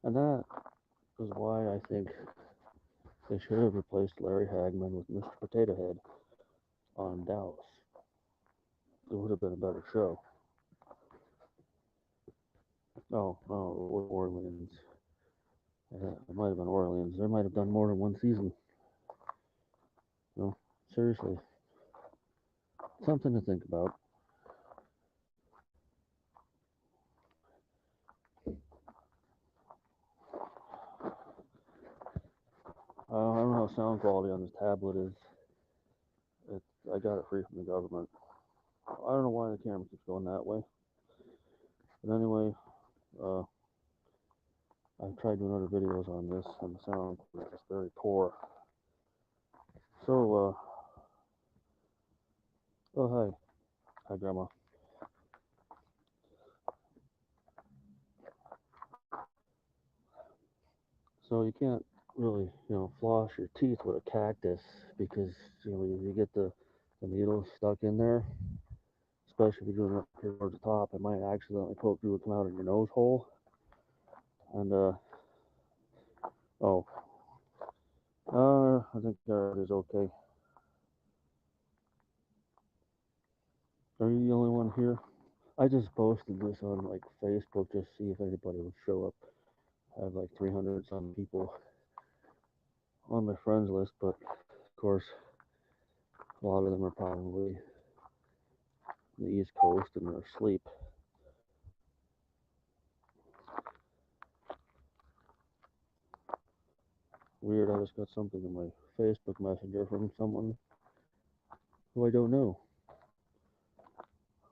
And that is why I think they should have replaced Larry Hagman with Mr. Potato Head on Dallas. It would have been a better show. Oh, no, it was Orleans. Yeah, it might have been Orleans. They might have done more than one season. No, seriously, something to think about. I don't know how sound quality on this tablet is. I got it free from the government. I don't know why the camera keeps going that way. But anyway, uh, I've tried doing other videos on this, and the sound is very poor. So, oh hi, hi Grandma. So you can't really, floss your teeth with a cactus because you get the needles stuck in there. Especially if you're doing it up here towards the top, it might accidentally poke through and come out in your nose hole. And oh, I think that is okay. Are you the only one here? I just posted this on like Facebook just to see if anybody would show up. I have like 300 some people on my friends list, but of course, a lot of them are probably on the East Coast and they're asleep. Weird, I just got something in my Facebook Messenger from someone who I don't know.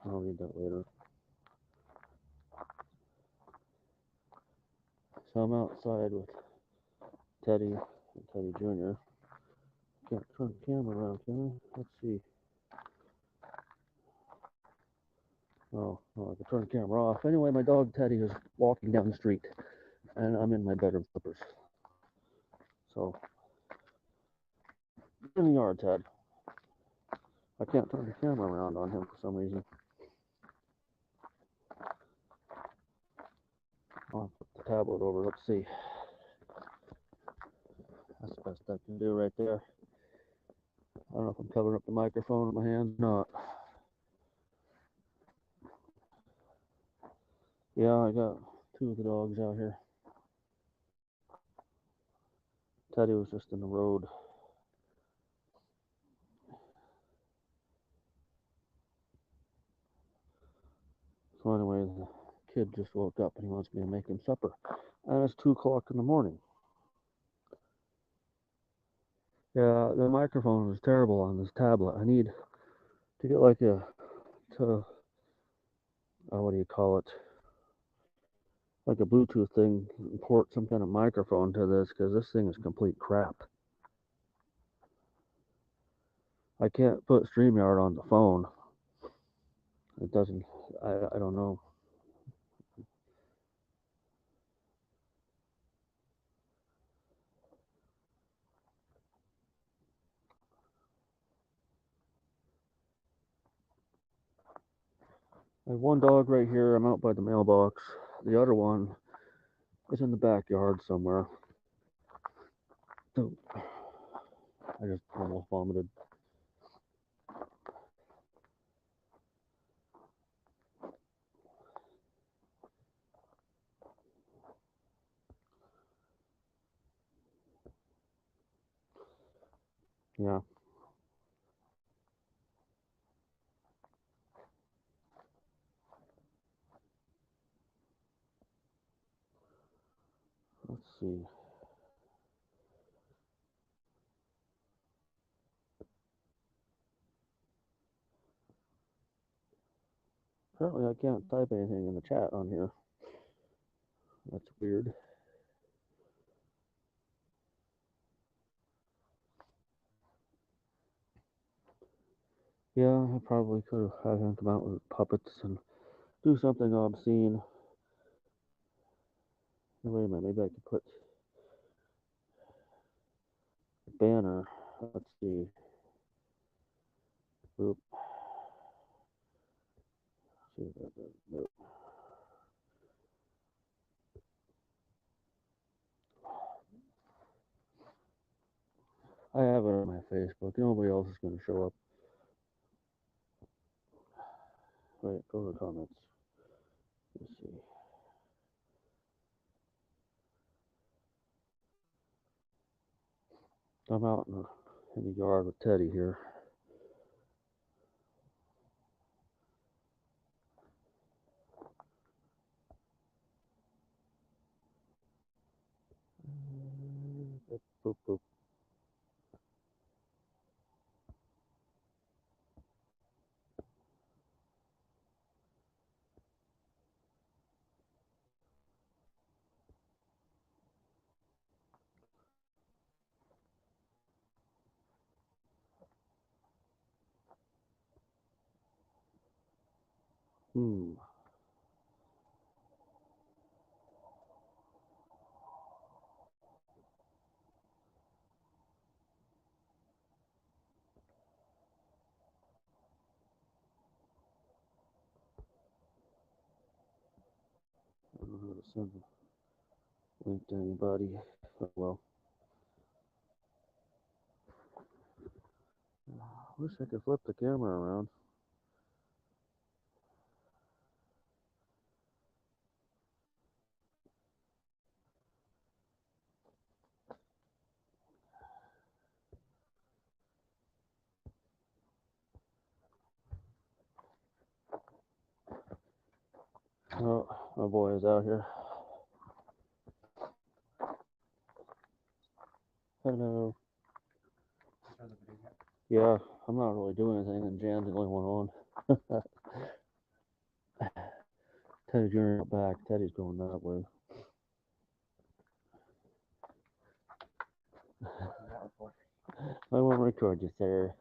I'll read that later. So I'm outside with Teddy and Teddy Jr. Can't turn the camera around, can I? Let's see. Oh, I can turn the camera off. Anyway, my dog Teddy is walking down the street, and I'm in my bedroom slippers. So, in the yard, Ted. I can't turn the camera around on him for some reason. I'll put the tablet over. Let's see. That's the best I can do right there. I don't know if I'm covering up the microphone with my hands or not. Yeah, I got two of the dogs out here. Teddy was just in the road. So anyway, the kid just woke up and he wants me to make him supper. And it's 2 o'clock in the morning. Yeah, the microphone is terrible on this tablet. I need to get like what do you call it? Like a Bluetooth thing, port some kind of microphone to this because this thing is complete crap. I can't put StreamYard on the phone. It doesn't. I don't know. I have one dog right here. I'm out by the mailbox. The other one is in the backyard somewhere. So I just almost vomited. Yeah. Let's see. Apparently, I can't type anything in the chat on here. That's weird. Yeah, I probably could have had him come out with puppets and do something obscene. Wait a minute, maybe I could put a banner. Let's see. Oop. See if that does. Nope. I have it on my Facebook. Nobody else is going to show up. Wait, go to the comments. Let's see. I'm out in the yard with Teddy here. Boop, boop. Hmm. I don't know how to send a link to anybody. Oh well. Wish I could flip the camera around. Oh, my boy is out here. Hello. Yeah, I'm not really doing anything, and Jan's the only one on. Teddy Jr. back. Teddy's going that way. I won't record you, sir.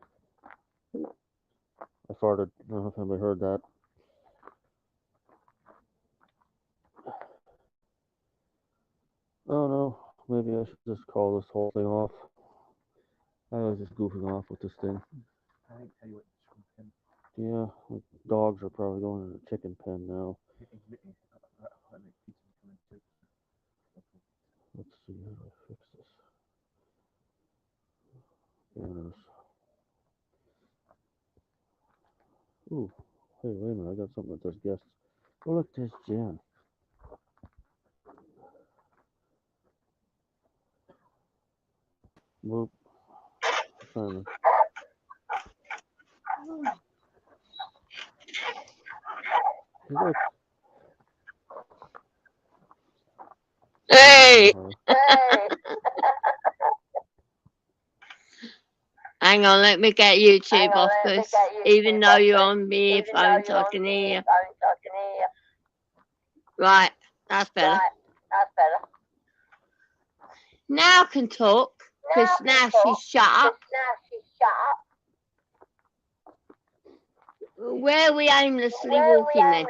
I farted. I don't know if anybody heard that. Oh no, maybe I should just call this whole thing off. I was just goofing off with this thing. Yeah, the dogs are probably going in the chicken pen now. Let's see, how do I fix this? Banners. Ooh, hey, wait a minute, I got something that says guests. Oh, look, there's Jan. Whoop. Simon. Hey, look. Hey! Hey! Hang on, let me get YouTube off because even though you're on me phone, so I can hear you. Right, that's better. Now I can talk because now she's shut up. Where are we aimlessly walking then?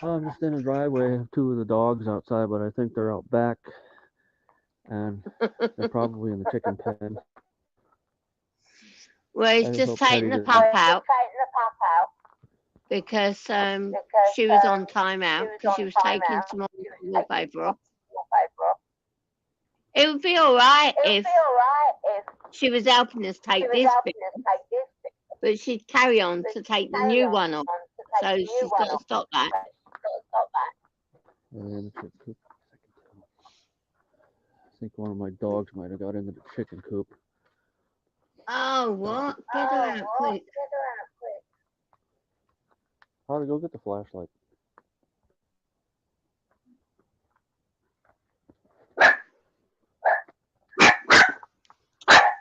I'm just in the driveway. I have two of the dogs outside, but I think they're out back. And they're probably in the chicken pen. Well, he's just taking the pup out because she was on timeout because she was taking some more wallpaper off. It would be alright if she was helping us take this bit, but she'd carry on to take the new one off. So she's got to stop that. And I think one of my dogs might have got into the chicken coop. Oh, what? Get her out quick. Harley, go get the flashlight.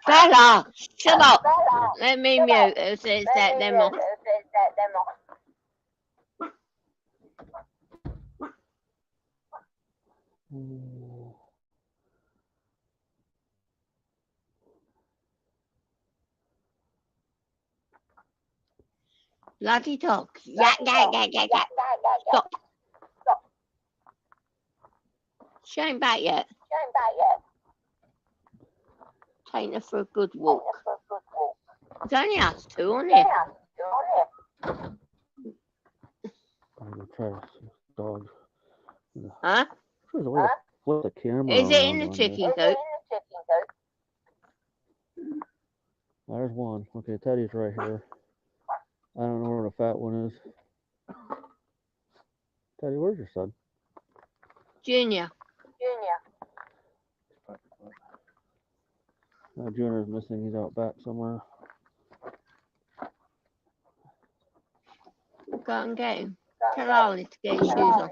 Bella, shut up. Let me mute it so it's set them off. Bloody dog. Yak, yak, yak, yak, yak. Stop. She ain't back yet. Taking her for a good walk. It's only us two on here. I'm gonna try to see dogs. Huh? There's a way to flip the camera Is it in around the on chicken this. coop? one. Okay, Teddy's right here. I don't know where the fat one is. Teddy, where's your son? Junior. Junior's missing. He's out back somewhere. Go and get him. Tell Ollie to get his shoes on.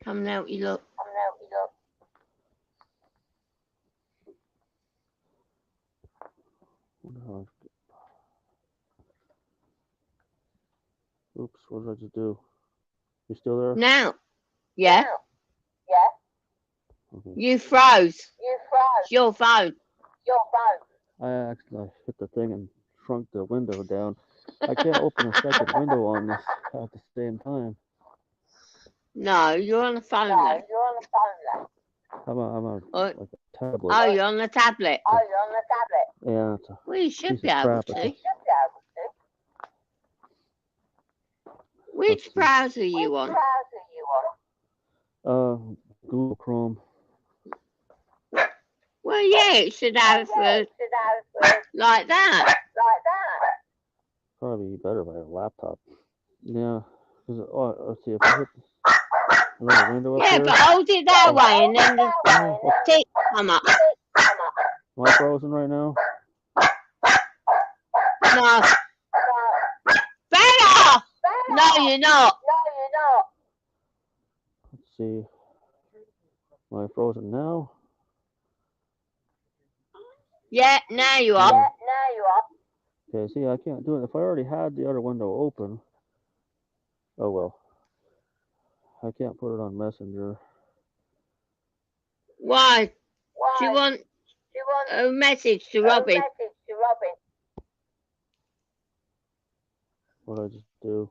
Come out, you look. Oops, what did I just do? You still there? Now. Yeah. Okay. You froze. It's your phone. I accidentally hit the thing and shrunk the window down. I can't open a second window on this at the same time. No, you're on the phone now. I'm on like a tablet. Oh, you're on the tablet. Yeah, it's a Well, you should piece be of able crap. to. Which browser are you on? Google Chrome. Well, yeah, it should have like that. Probably better by a laptop. Yeah. Let's see if I hit another window up Yeah, there. but hold it that way and then the tick come up. Am I frozen right now? No. Better! No, you're not. Let's see. Am I frozen now? Yeah, now you are. Okay, see, I can't do it. If I already had the other window open, oh well. I can't put it on Messenger. Why? Do you want a message to Robin? What did I just do?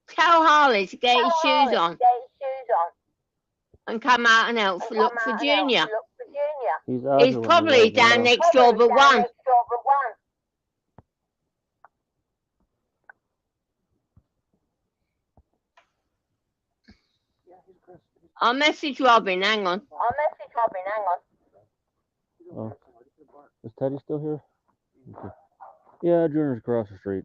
Tell Harley to get his shoes on and come out and help look for Junior. He's probably right down now. next door but one. I'll message Robin, hang on. Oh. Is Teddy still here? Okay. Yeah, Junior's across the street.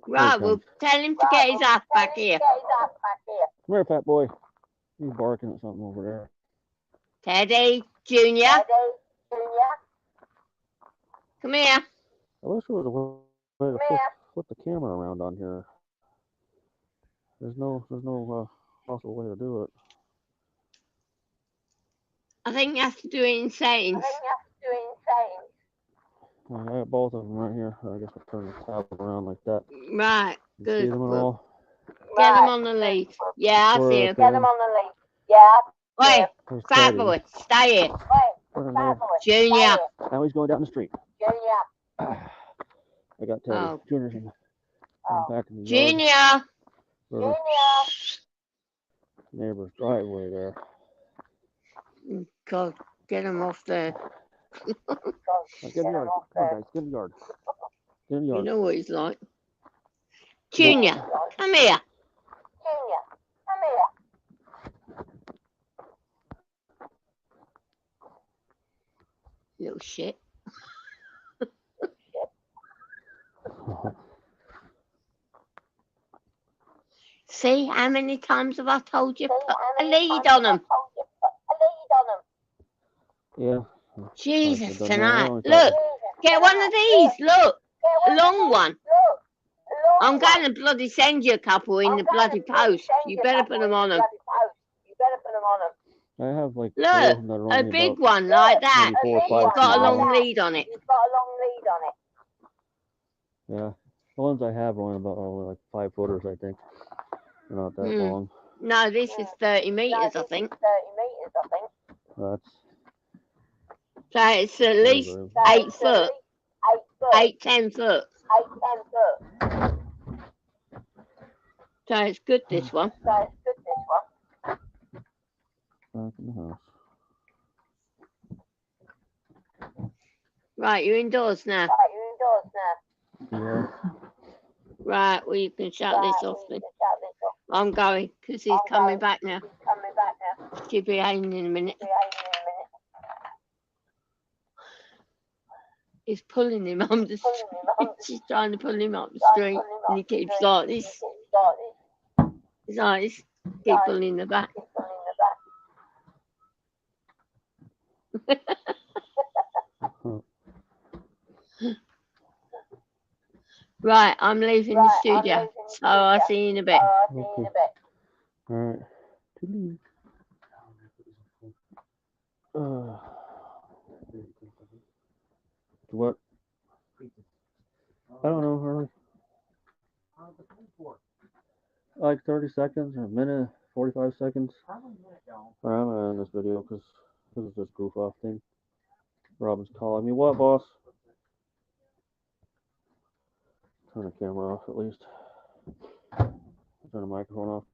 Right, well, tell him to get his ass back here. Come here, fat boy. He's barking at something over there. Teddy, Junior. Come here. I wish there was a way to flip the camera around on here. There's no possible way to do it. I think you have to do it in settings. I got both of them right here. I guess I'll turn the tab around like that. Right, You good. see them at all? Get them on the lead. Yeah, I see him. Oi, fat boy, stay here. Junior. Now he's going down the street. I got Teddy. Oh. Junior's in back in the Junior. yard. Neighbor's driveway there. God, get him off there. Get in the yard. Come on, guys. Get in the yard. Get in the You yard. know what he's like. Junior, come here. Little shit. See how many times have I told you put a lead on them? Yeah. Jesus done tonight. that. Look, get one of these. Look, a long one. I'm going to bloody send you a couple in the bloody post. You better put them on them. I have like Look, four that are a only big about one like that. maybe 4 or 5 It's got a feet long long. lead on it. Yeah. The ones I have are only about like 5 footers, I think. They're not that long. No, this is 30 meters, I think. That's So it's at least 8 foot. 10 foot. So it's good, this one. back in the house. Right, you're indoors now. Yeah. Right, well, you can shut this off then. I'm going because he's coming back now. She'll be hanging in a minute. He's pulling him up the street. She's trying to pull him up the street, and he keeps like this. His eyes keep pulling the back. Right, I'm leaving the studio, so I'll see you in a bit. Okay. All right. What? I don't know, Harley. Like 30 seconds, a minute, 45 seconds. Alright, I'm gonna end this video because this is just goof off thing. Robin's calling me. What, boss? Turn the camera off at least. Turn the microphone off.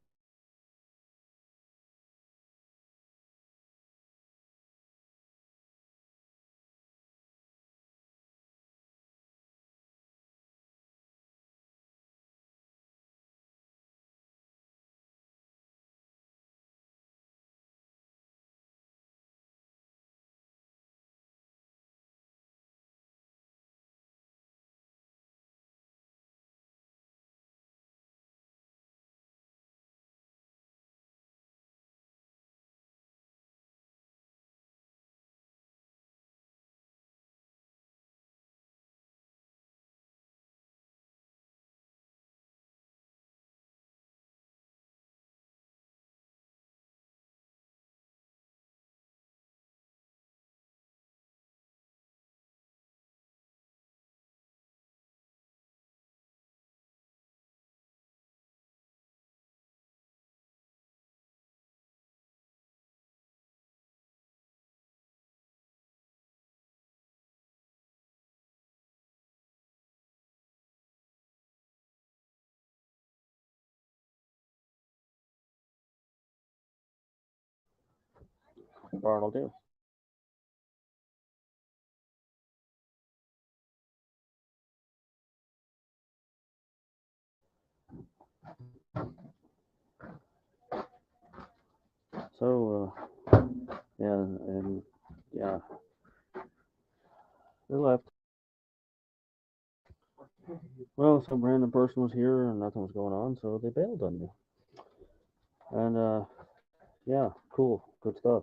Arnold, do. So, yeah, and yeah, they left. Well, some random person was here and nothing was going on, so they bailed on me. And, yeah, cool, good stuff.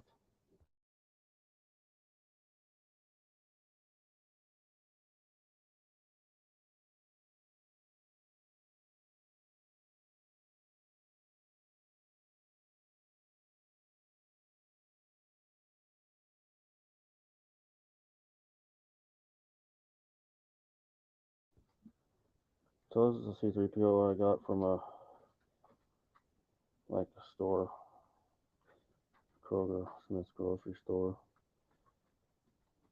So this is a C3PO I got from a store, Kroger, Smith's grocery store.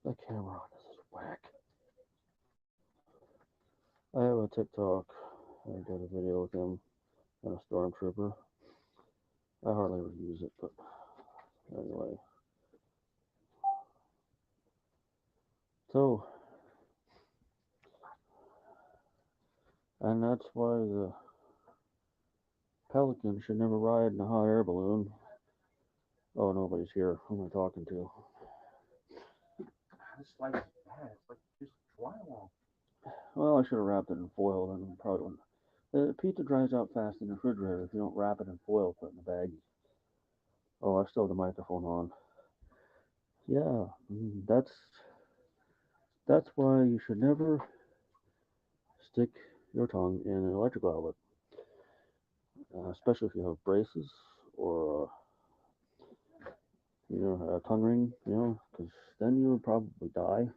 The camera on this is whack. I have a TikTok. I did a video with him and a stormtrooper. I hardly ever use it, but anyway. So, and that's why the Pelican should never ride in a hot air balloon. Oh, nobody's here. Who am I talking to? This light is bad. It's like just drywall. Well, I should have wrapped it in foil, and probably wouldn't. Pizza dries out fast in the refrigerator if you don't wrap it in foil, put it in the bag. Oh, I still have the microphone on. Yeah, that's why you should never stick your tongue in an electrical outlet, especially if you have braces or a tongue ring, because then you would probably die.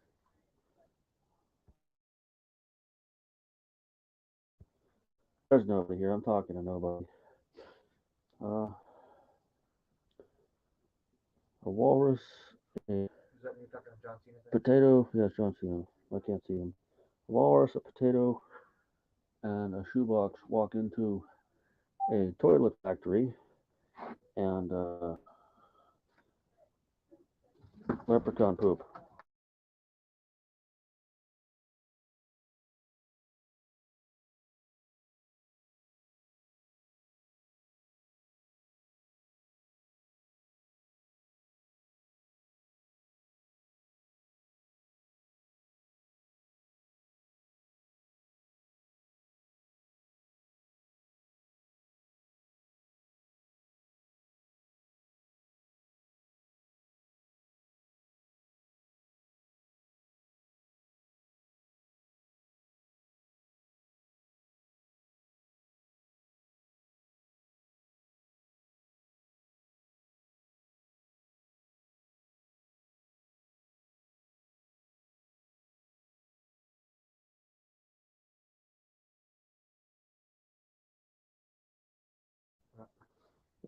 There's nobody here. I'm talking to nobody. A walrus, a Is that when you're talking to John Cena? potato. Yes, John Cena. I can't see him. A walrus, a potato, and a shoebox walk into a toilet factory, and leprechaun poop.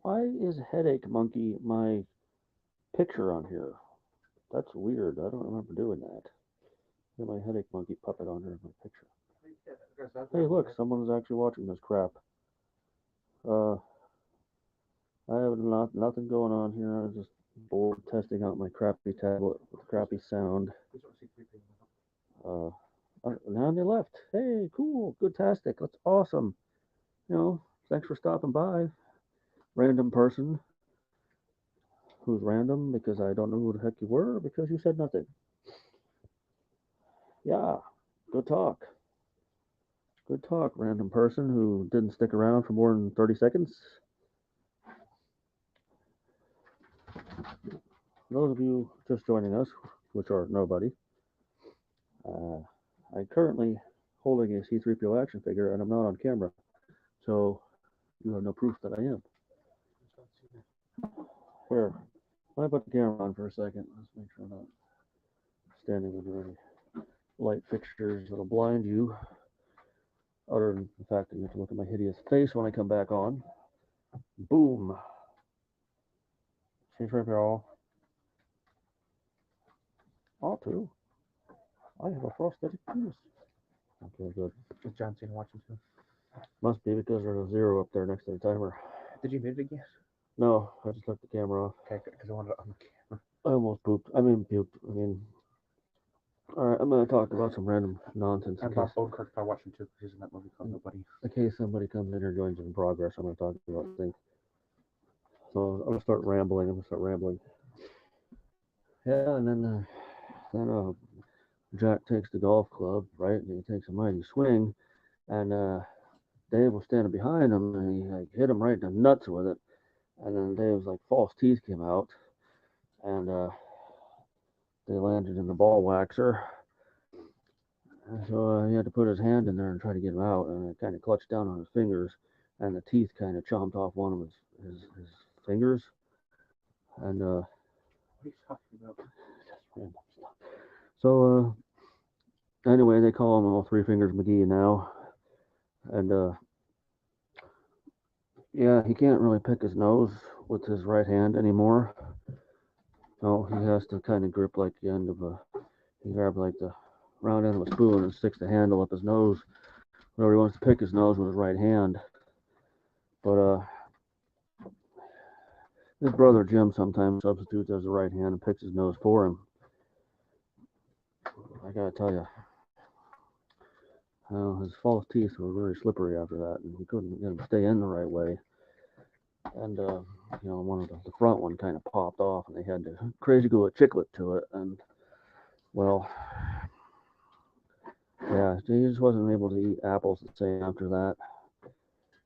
Why is Headache Monkey my picture on here? That's weird. I don't remember doing that. Got my Headache Monkey puppet on here in my picture. Hey, look, someone's actually watching this crap. Uh, I have nothing going on here. I was just bored testing out my crappy tablet with crappy sound. Now they left. Hey, cool, good-tastic. That's awesome. Thanks for stopping by. Random person who's random because I don't know who the heck you were because you said nothing. Yeah, good talk. Good talk, random person who didn't stick around for more than 30 seconds. Those of you just joining us, which are nobody, I'm currently holding a C3PO action figure and I'm not on camera, so you have no proof that I am. Here, let me put the camera on for a second. Let's make sure I'm not standing under any light fixtures that'll blind you, other than the fact that you have to look at my hideous face when I come back on. Boom. C3PO. R2. I have a prosthetic penis. Okay, good. Is John Cena watching too? Must be because there's a 0 up there next to the timer. Did you mute it again? No, I just took the camera off. Okay, because I wanted it on the camera. I almost pooped. Puked. Alright, I'm going to talk about some random nonsense. And Bob Odenkirk's probably watching too, because he's in that movie called Nobody. In case somebody comes in or joins in progress, I'm going to talk about things. So I'm going to start rambling. Yeah, and then Jack takes the golf club, right, and he takes a mighty swing, and Dave was standing behind him, and he like hit him right in the nuts with it, and then Dave's like false teeth came out, and they landed in the ball waxer. And so he had to put his hand in there and try to get him out, and it kind of clutched down on his fingers, and the teeth kind of chomped off one of his fingers, and What are you talking about? just random stuff. So anyway, they call him all Three Fingers McGee now, and yeah, he can't really pick his nose with his right hand anymore. No, he has to kind of grip like the end of he grabs like the round end of a spoon and sticks the handle up his nose whenever he wants to pick his nose with his right hand. But his brother Jim sometimes substitutes as the right hand and picks his nose for him. I gotta tell you, his false teeth were very slippery after that, and he couldn't get them to stay in the right way. And one of the front one kind of popped off, and they had to crazy glue a chiclet to it. And well, yeah, he just wasn't able to eat apples the same after that.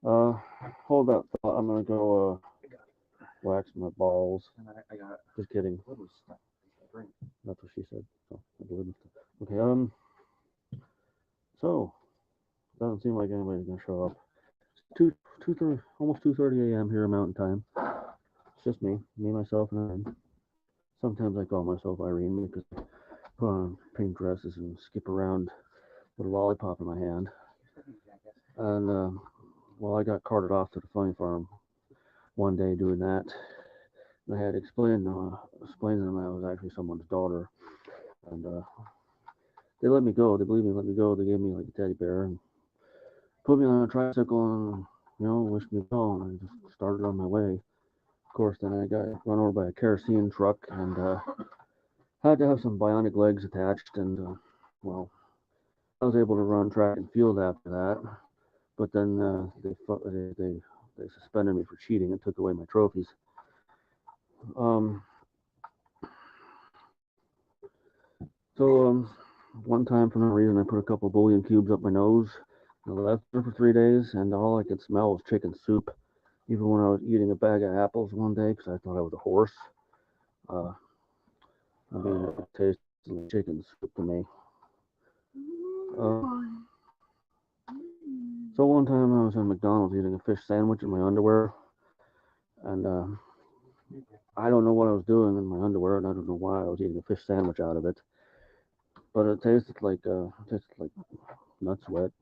Hold that thought. I'm gonna go wax my balls. I got it. Just kidding. That's what she said. So, okay. So doesn't seem like anybody's gonna show up. It's almost 2:30 a.m. here in Mountain Time. It's just me, myself, and Irene. Sometimes I call myself Irene because I put on pink dresses and skip around with a lollipop in my hand. And well, I got carted off to the funny farm one day doing that. And I had to explain to them I was actually someone's daughter, and they let me go. They believed me, let me go. They gave me like a teddy bear and put me on a tricycle and wished me well. And I just started on my way. Of course, then I got run over by a kerosene truck and had to have some bionic legs attached. And well, I was able to run track and field after that. But then they suspended me for cheating and took away my trophies. So one time for no reason, I put a couple bouillon cubes up my nose. I left there for 3 days, and all I could smell was chicken soup. Even when I was eating a bag of apples one day, because I thought I was a horse. It tasted like chicken soup to me. So one time I was in McDonald's eating a fish sandwich in my underwear, and I don't know what I was doing in my underwear, and I don't know why I was eating a fish sandwich out of it, but it tasted like nut sweat.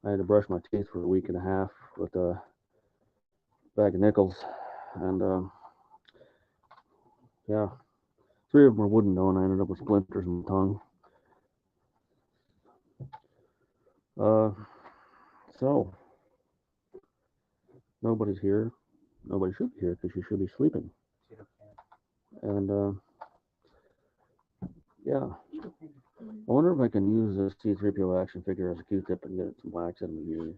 I had to brush my teeth for a week and a half with bag of nickels, and yeah, 3 of them were wooden though, and I ended up with splinters in my tongue. Uh, so nobody's here. Nobody should be here because you should be sleeping. And yeah, I wonder if I can use this C3PO action figure as a Q-tip and get some wax out of my ear.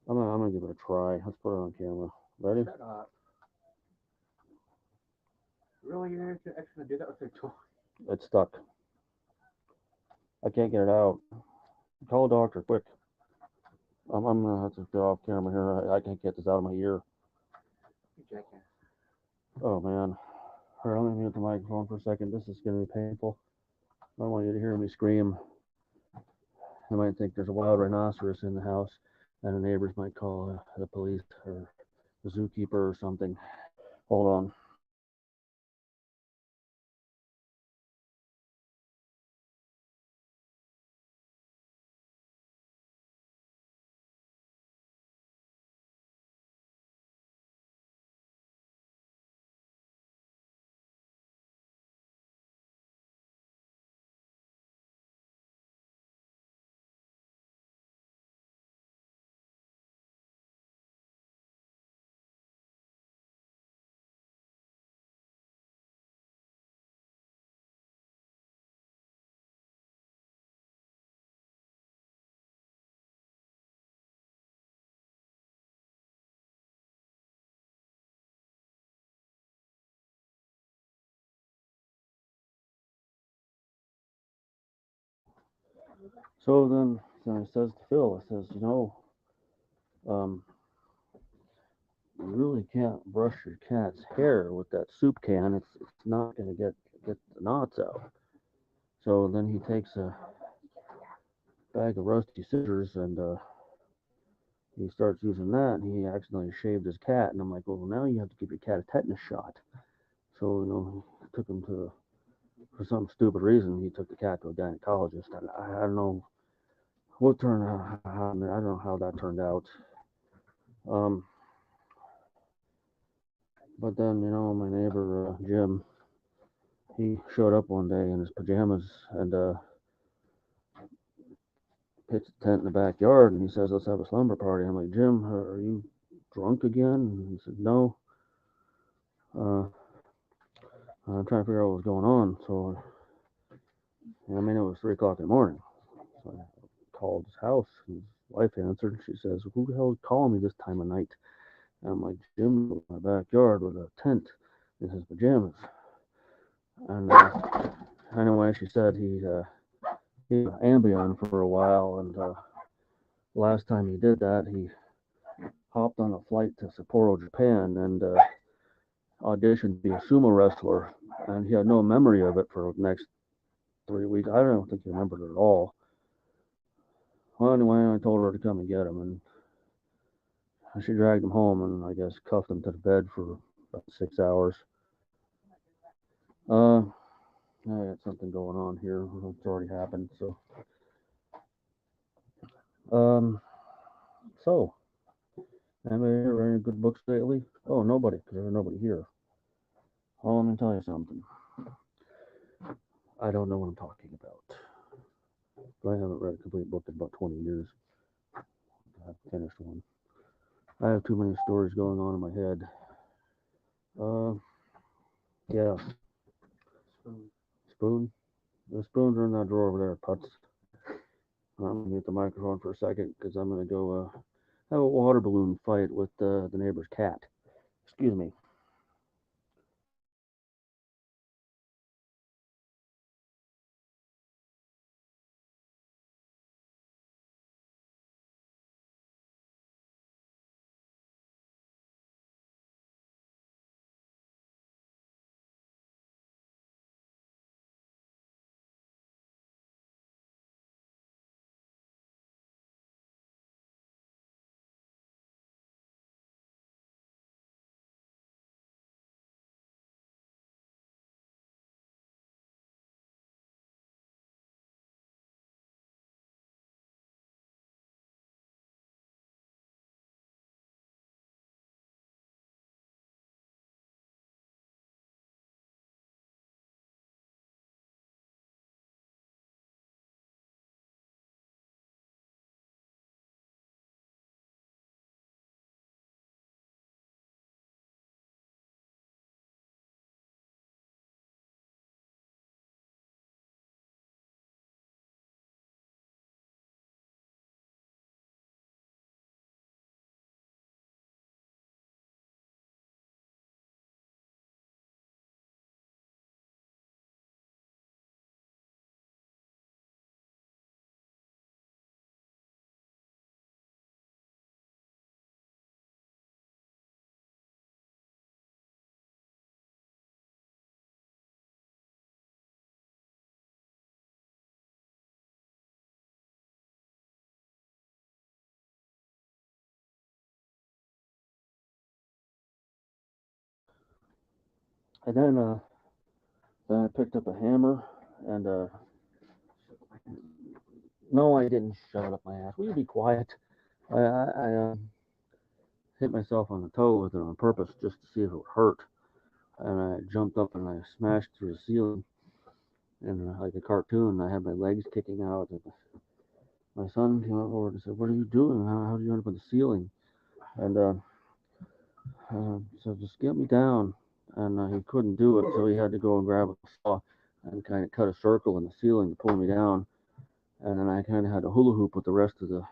I'm gonna give it a try. Let's put it on camera. Ready? Shut up. Really, you're actually gonna do that with your toy? It's stuck. I can't get it out. Call a doctor, quick. I'm gonna have to get off camera here. I can't get this out of my ear. You jackass. Oh man. All right, let me mute the microphone for a second. This is gonna be painful. I don't want you to hear me scream. I might think there's a wild rhinoceros in the house, and the neighbors might call the police or the zookeeper or something. Hold on. So then it says to Phil, it says, um, you really can't brush your cat's hair with that soup can. It's not gonna get the knots out. So then he takes a bag of rusty scissors and he starts using that, and he accidentally shaved his cat. And I'm like, well, now you have to give your cat a tetanus shot. So he took him to, for some stupid reason, he took the cat to a gynecologist. And I don't know what turned out. I don't know how that turned out. Um, but then my neighbor Jim, he showed up one day in his pajamas and pitched a tent in the backyard, and he says, "Let's have a slumber party." I'm like, "Jim, are you drunk again?" And he said, "No. Uh, I'm trying to figure out what was going on." So I mean, it was 3 o'clock in the morning. So I called his house, and his wife answered. She says, "Who the hell is calling me this time of night?" And I'm like, "Jim was in my backyard with a tent in his pajamas." And anyway, she said he was Ambien for a while, and last time he did that, he hopped on a flight to Sapporo, Japan, and auditioned to be a sumo wrestler, and he had no memory of it for the next 3 weeks. I don't think he remembered it at all. Well, anyway, I told her to come and get him, and she dragged him home and I guess cuffed him to the bed for about 6 hours. I got something going on here. It's already happened. Um, so anybody read any good books lately? Oh, nobody, because there's nobody here. Oh, let me tell you something. I don't know what I'm talking about. I haven't read a complete book in about 20 years. I finished one. I have too many stories going on in my head. Yeah. Spoon. The spoons are in that drawer over there, Putz. I'm gonna mute the microphone for a second because I'm gonna go have a water balloon fight with the neighbor's cat. Excuse me. And then I picked up a hammer and no, I didn't shove it up my ass. Will you be quiet? I hit myself on the toe with it on purpose just to see if it would hurt. And I jumped up and I smashed through the ceiling. And like a cartoon, I had my legs kicking out. And my son came over and said, "What are you doing? How did you end up on the ceiling?" And so just get me down. And he couldn't do it, so he had to go and grab a saw and kind of cut a circle in the ceiling to pull me down. And then I kind of had to hula hoop with the rest of the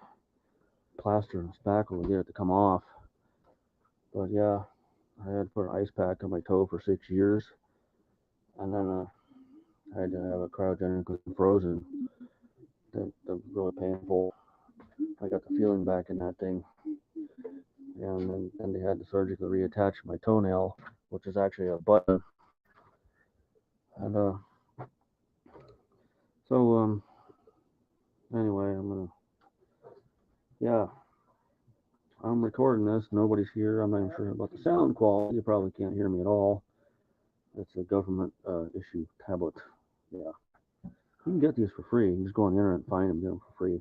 plaster and spackle to get it to come off. But yeah, I had to put an ice pack on my toe for 6 years, and then I had to have it cryogenically frozen. That was really painful. I got the feeling back in that thing, and then they had to surgically reattach my toenail, which is actually a button. And so anyway, yeah, I'm recording this. Nobody's here. I'm not even sure about the sound quality. You probably can't hear me at all. It's a government issue tablet. Yeah. You can get these for free. You can just go on the internet and find them, get them for free.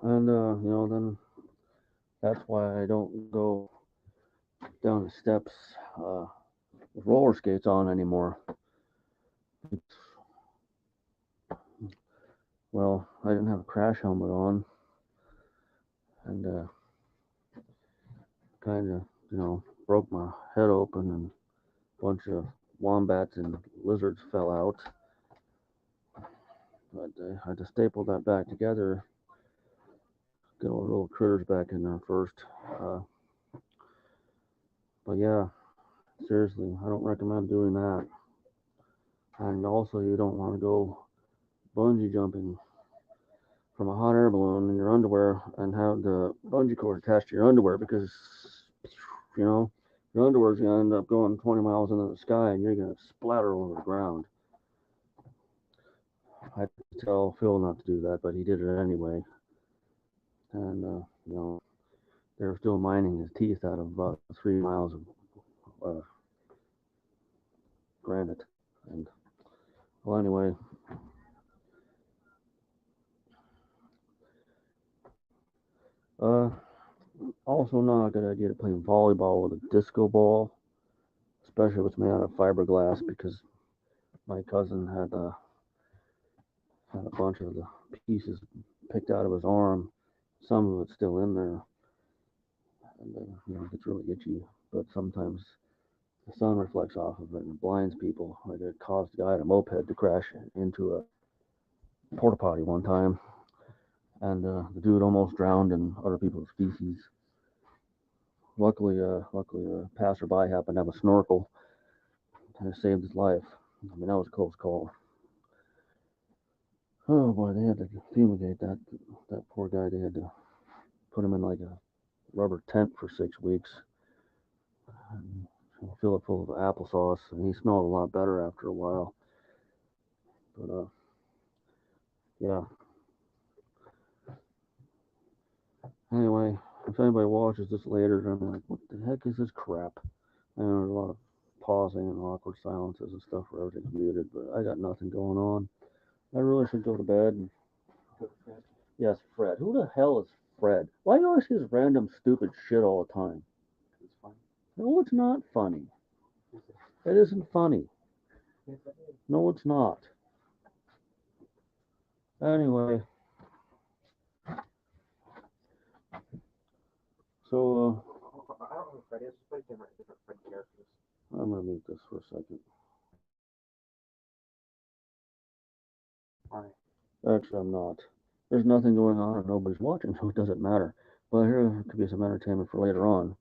And then that's why I don't go down the steps with roller skates on anymore. It's, well, I didn't have a crash helmet on, and kind of broke my head open, and a bunch of wombats and lizards fell out. But I had to staple that back together, get all the little critters back in there first. Uh, but yeah, seriously, I don't recommend doing that. And also, you don't want to go bungee jumping from a hot air balloon in your underwear and have the bungee cord attached to your underwear, because you know your underwear's gonna end up going 20 miles into the sky and you're gonna splatter over the ground. I had to tell Phil not to do that, but he did it anyway. And they were still mining his teeth out of about 3 miles of uh, granite. And well, anyway, uh, also not a good idea to play volleyball with a disco ball, especially if it's made out of fiberglass, because my cousin had a bunch of the pieces picked out of his arm. Some of it's still in there, and it gets really itchy. But sometimes the sun reflects off of it and blinds people. Like it caused a guy on a moped to crash into a porta potty one time, and the dude almost drowned in other people's feces. Luckily, a passerby happened to have a snorkel and saved his life. I mean, that was a close call. Oh boy, they had to fumigate that poor guy. They had to put him in like a rubber tent for 6 weeks and fill it full of applesauce, and he smelled a lot better after a while. But yeah. Anyway, if anybody watches this later, they're like, "What the heck is this crap?" And there's a lot of pausing and awkward silences and stuff where everything's muted. But I got nothing going on. I really should go to bed. Yes, Fred. Who the hell is Fred? Why do you always say this random stupid shit all the time? It's fine. No, it's not funny. It isn't funny. No, it's not. Anyway, so I don't know who Fred is. It's like different Fred characters. I'm gonna mute this for a second. Alright. Actually, I'm not. There's nothing going on and nobody's watching, so it doesn't matter. But here could be some entertainment for later on.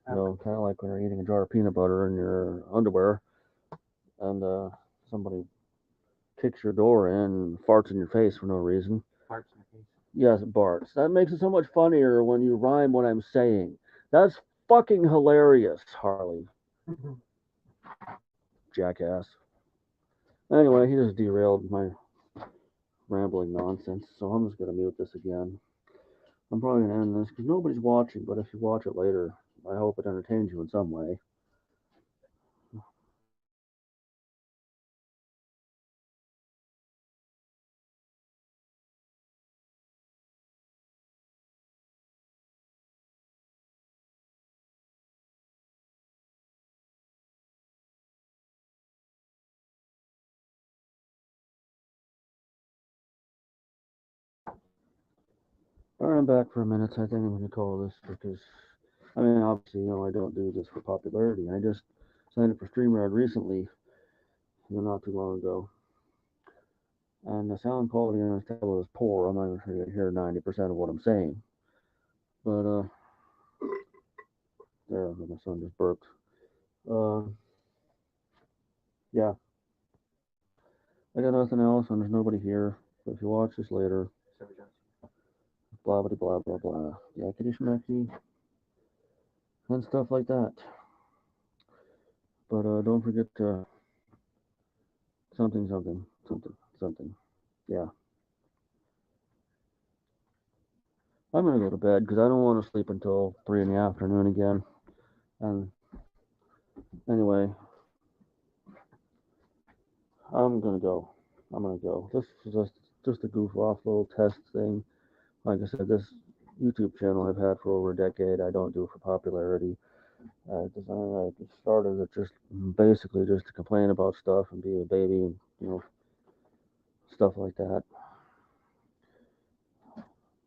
Kind of like when you're eating a jar of peanut butter in your underwear, and somebody kicks your door in and farts in your face for no reason. Parts in the case. Yes, Bart's. That makes it so much funnier when you rhyme what I'm saying. That's fucking hilarious, Harley. Jackass. Anyway, he just derailed my rambling nonsense, so I'm just gonna mute this again. I'm probably gonna end this because nobody's watching, but if you watch it later, I hope it entertains you in some way. Alright, I'm back for a minute. I think I'm gonna call this because, I mean, obviously, I don't do this for popularity. I just signed up for StreamYard recently, not too long ago, and the sound quality on this tablet is poor. I'm not even sure you can hear 90% of what I'm saying. But there, my son just burped. Uh, yeah, I got nothing else, and there's nobody here. So if you watch this later, blah blah blah blah blah, yakety schmacky, and stuff like that. But don't forget something something something something. Yeah, I'm gonna go to bed because I don't want to sleep until 3 in the afternoon again. And anyway, I'm gonna go. I'm gonna go. This is just a goof off little test thing. Like I said, this YouTube channel I've had for over a decade. I don't do it for popularity. I started it just basically just to complain about stuff and be a baby and stuff like that.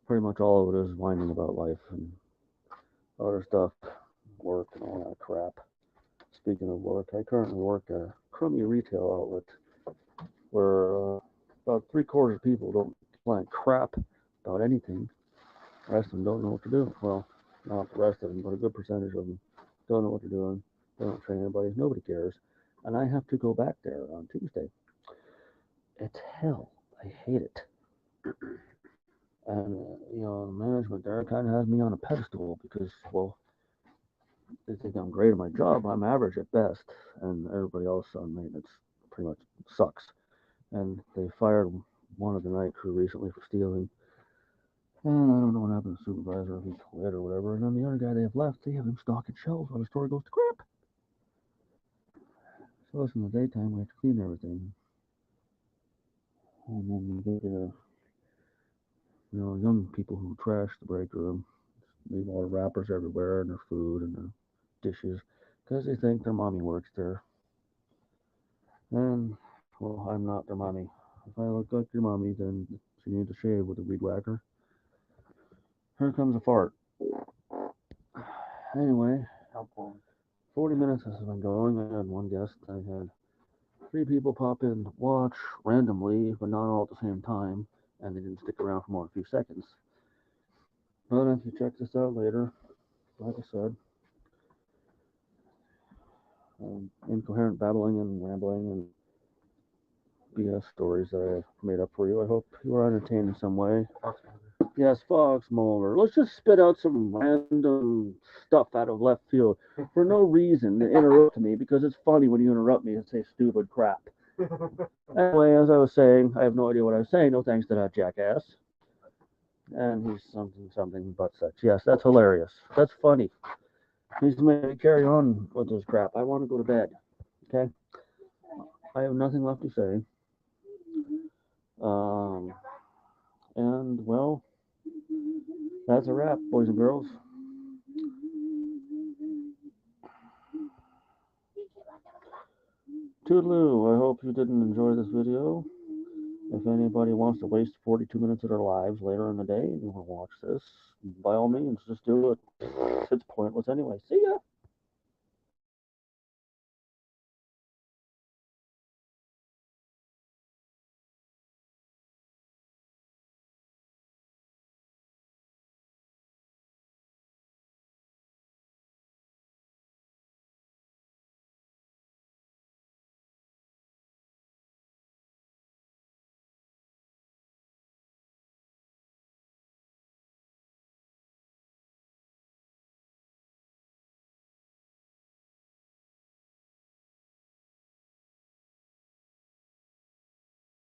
Pretty much all of it is whining about life and other stuff, work and all that crap. Speaking of work, I currently work at a crummy retail outlet where about 3/4 of people don't give crap about anything. The rest of them don't know what to do. Well, not the rest of them, but a good percentage of them don't know what they're doing. They don't train anybody. Nobody cares. And I have to go back there on Tuesday. It's hell. I hate it. And the management there kind of has me on a pedestal because, well, they think I'm great at my job. I'm average at best, and everybody else on maintenance pretty much sucks. And they fired one of the night crew recently for stealing. And I don't know what happened to the supervisor, if he quit or whatever. And then the other guy they have left, they have him stocking shelves while the store goes to crap. So us in the daytime, we have to clean everything. And then we get young people who trash the break room, leave all the wrappers everywhere and their food and their dishes because they think their mommy works there. And, well, I'm not their mommy. If I look like your mommy, then she needs a shave with a weed whacker. Here comes a fart. Anyway, 40 minutes has been going. I had one guest. I had 3 people pop in to watch randomly, but not all at the same time, and they didn't stick around for more than a few seconds. But if you check this out later, like I said, incoherent babbling and rambling and BS stories that I've made up for you. I hope you are entertained in some way. Yes, Fox Mulder. Let's just spit out some random stuff out of left field for no reason to interrupt me because it's funny when you interrupt me and say stupid crap. Anyway, as I was saying, I have no idea what I was saying. No thanks to that jackass. And he's something but such. Yes, that's hilarious. That's funny. He's made me carry on with this crap. I want to go to bed. Okay? I have nothing left to say. And well, that's a wrap, boys and girls. Toodaloo. I hope you didn't enjoy this video. If anybody wants to waste 42 minutes of their lives later in the day and you want to watch this, by all means, just do it. It's pointless anyway. See ya.